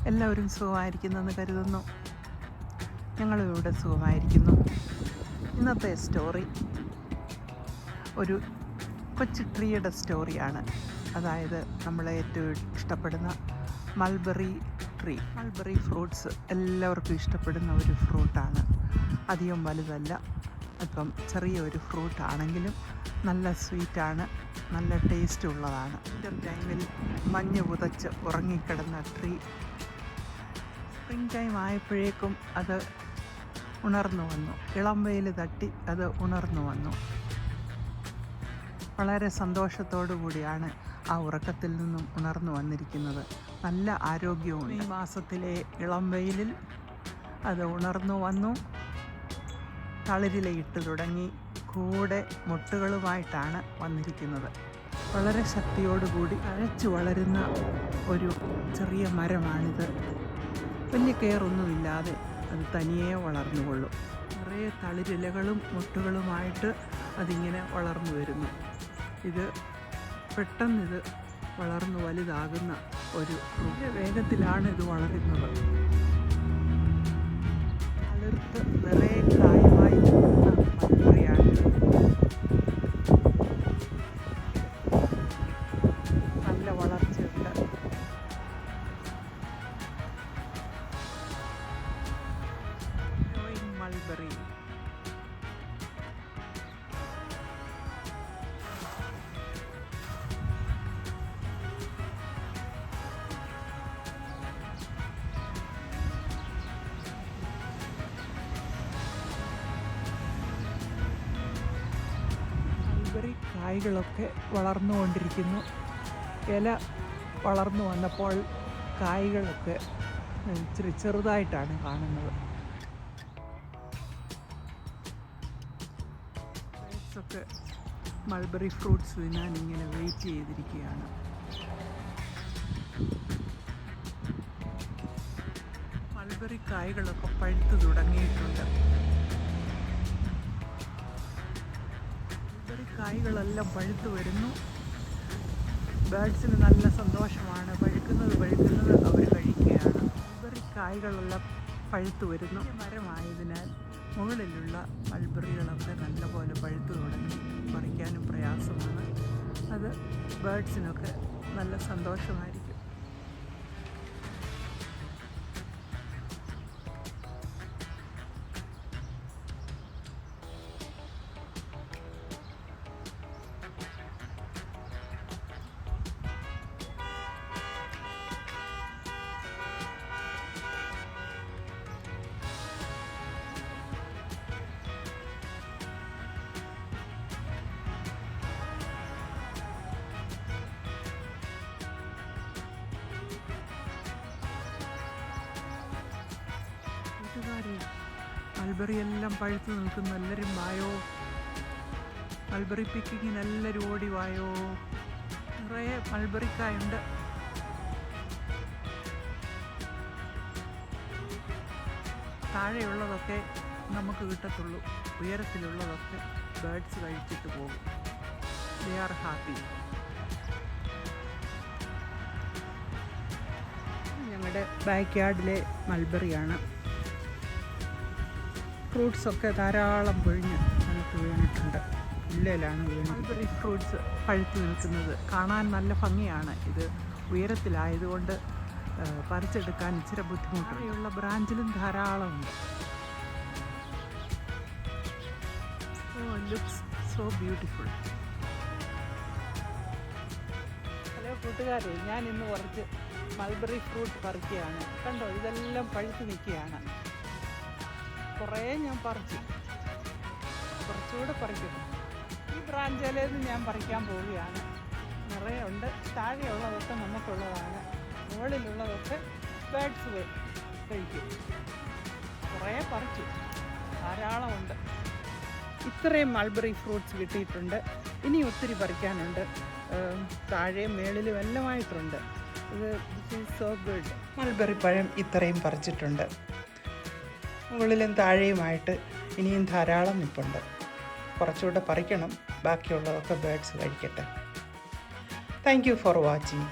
എല്ലാവരും സുഖമായിരിക്കുന്നെന്ന് കരുതുന്നു. ഞങ്ങളും ഇവിടെ സുഖമായിരിക്കുന്നു. ഇന്നത്തെ സ്റ്റോറി ഒരു കൊച്ചു ട്രീയുടെ സ്റ്റോറിയാണ്. അതായത് നമ്മളെ ഏറ്റവും ഇഷ്ടപ്പെടുന്ന മൾബറി ട്രീ. മൾബറി ഫ്രൂട്ട്സ് എല്ലാവർക്കും ഇഷ്ടപ്പെടുന്ന ഒരു ഫ്രൂട്ടാണ്. അധികം വലുതല്ല, ഇപ്പം ചെറിയൊരു ഫ്രൂട്ടാണെങ്കിലും നല്ല സ്വീറ്റാണ്, നല്ല ടേസ്റ്റ് ഉള്ളതാണ്. വിൻ്റർ ടൈമിൽ മഞ്ഞ് പുതച്ച് ഉറങ്ങിക്കിടന്ന ട്രീ സ്പ്രിംഗ് ടൈം ആയപ്പോഴേക്കും അത് ഉണർന്നു വന്നു. ഇളം വെയിൽ തട്ടി അത് ഉണർന്നു വന്നു. വളരെ സന്തോഷത്തോടു കൂടിയാണ് ആ ഉറക്കത്തിൽ നിന്നും ഉണർന്നു വന്നിരിക്കുന്നത്. നല്ല ആരോഗ്യവും. ഈ മാസത്തിലെ ഇളം വെയിലിൽ അത് ഉണർന്നു വന്നു. തളിരിലയിട്ട് തുടങ്ങി. കൂടെ മുട്ടുകളുമായിട്ടാണ് വന്നിരിക്കുന്നത്. വളരെ ശക്തിയോടുകൂടി അഴച്ചു വളരുന്ന ഒരു ചെറിയ മരമാണിത്. വലിയ കെയറൊന്നുമില്ലാതെ അത് തനിയെ വളർന്നുകൊള്ളും. നിറയെ തളിരിലകളും മുട്ടുകളുമായിട്ട് അതിങ്ങനെ വളർന്നു വരുന്നു. ഇത് പെട്ടെന്നിത് വളർന്നു വലുതാകുന്ന ഒരു വേഗത്തിലാണ് ഇത് വളരുന്നത്. തളിർത്ത് നിറയെ കായുമായി മൾബറിയാണിത്. നല്ല വളർച്ചയുണ്ട്. മൾബറി കായ്കളൊക്കെ വളർന്നുകൊണ്ടിരിക്കുന്നു. ഇല വളർന്നു വന്നപ്പോൾ കായ്കളൊക്കെ ഇച്ചിരി ചെറുതായിട്ടാണ് കാണുന്നത്. ഒക്കെ മൾബറി ഫ്രൂട്ട്സ് തിന്നാൻ ഇങ്ങനെ വെയിറ്റ് ചെയ്തിരിക്കുകയാണ്. മൾബറി കായ്കളൊക്കെ പഴുത്ത് തുടങ്ങിയിട്ടുണ്ട്. കായ്കളെല്ലാം പഴുത്തു വരുന്നു. ബേഡ്സിന് നല്ല സന്തോഷമാണ്. പഴുക്കുന്നത് അവർ കഴിക്കുകയാണ്. മൾബറി കായ്കളെല്ലാം പഴുത്തു വരുന്നു. മരമായതിനാൽ മുകളിലുള്ള മൾബറികളൊക്കെ നല്ലപോലെ പഴുത്തു തുടങ്ങി. പറിക്കാനും പ്രയാസമാണ്. അത് ബേഡ്സിനൊക്കെ നല്ല സന്തോഷമായിരിക്കും. മൾബറി എല്ലാം പഴുത്ത് നിൽക്കുന്നു. എല്ലാവരും വായോ, മൾബറി പിക്കിങ്ങിന് എല്ലാവരും ഓടി വായോ. നിറയെ മൾബറിക്കായുണ്ട്. താഴെയുള്ളതൊക്കെ നമുക്ക് കിട്ടത്തുള്ളൂ. ഉയരത്തിലുള്ളതൊക്കെ ബേഡ്സ് കഴിച്ചിട്ട് പോകും. They are happy. ഞങ്ങളുടെ ബാക്ക് യാർഡിലെ മൾബറിയാണ്. ഫ്രൂട്ട്സൊക്കെ ധാരാളം പൊഴിഞ്ഞ് നമുക്ക് വീണിട്ടുണ്ട്. ഇല്ലയിലാണ് വീണത്. മൾബറി ഫ്രൂട്ട്സ് പഴുത്ത് നിൽക്കുന്നത് കാണാൻ നല്ല ഭംഗിയാണ്. ഇത് ഉയരത്തിലായതുകൊണ്ട് പറിച്ചെടുക്കാൻ ഇച്ചിരി ബുദ്ധിമുട്ടുള്ള ബ്രാഞ്ചിലും ധാരാളമുണ്ട്. Looks so beautiful. ഹലോ കൂട്ടുകാരെ, ഞാൻ ഇന്ന് കുറച്ച് മൾബറി ഫ്രൂട്ട് പറിക്കുകയാണ്. കണ്ടോ, ഇതെല്ലാം പഴുത്ത് നിൽക്കുകയാണ്. കുറേ ഞാൻ പറിച്ചു. കുറച്ചുകൂടെ പറിക്കുന്നു. ഈ ബ്രാഞ്ചിലേന്ന് ഞാൻ പറിക്കാൻ പോവുകയാണ്. നിറയെ ഉണ്ട്. താഴെയുള്ളതൊക്കെ നമുക്കുള്ളതാണ്. മുകളിലുള്ളതൊക്കെ ബേഡ്സ് കഴിക്കും. കുറേ പറിച്ചു, ധാരാളമുണ്ട്. ഇത്രയും മൾബറി ഫ്രൂട്ട്സ് കിട്ടിയിട്ടുണ്ട്. ഇനി ഒത്തിരി പറിക്കാനുണ്ട്. താഴെയും മേളിലും എല്ലാമായിട്ടുണ്ട്. ഇത് സോ ഗുഡ്. മൾബറി പഴം ഇത്രയും പറിച്ചിട്ടുണ്ട്. മുകളിലും താഴെയുമായിട്ട് ഇനിയും ധാരാളം നിൽപ്പുണ്ട്. കുറച്ചുകൂടെ പറിക്കണം. ബാക്കിയുള്ളതൊക്കെ ബേഡ്സ് കഴിക്കട്ടെ. Thank you for watching.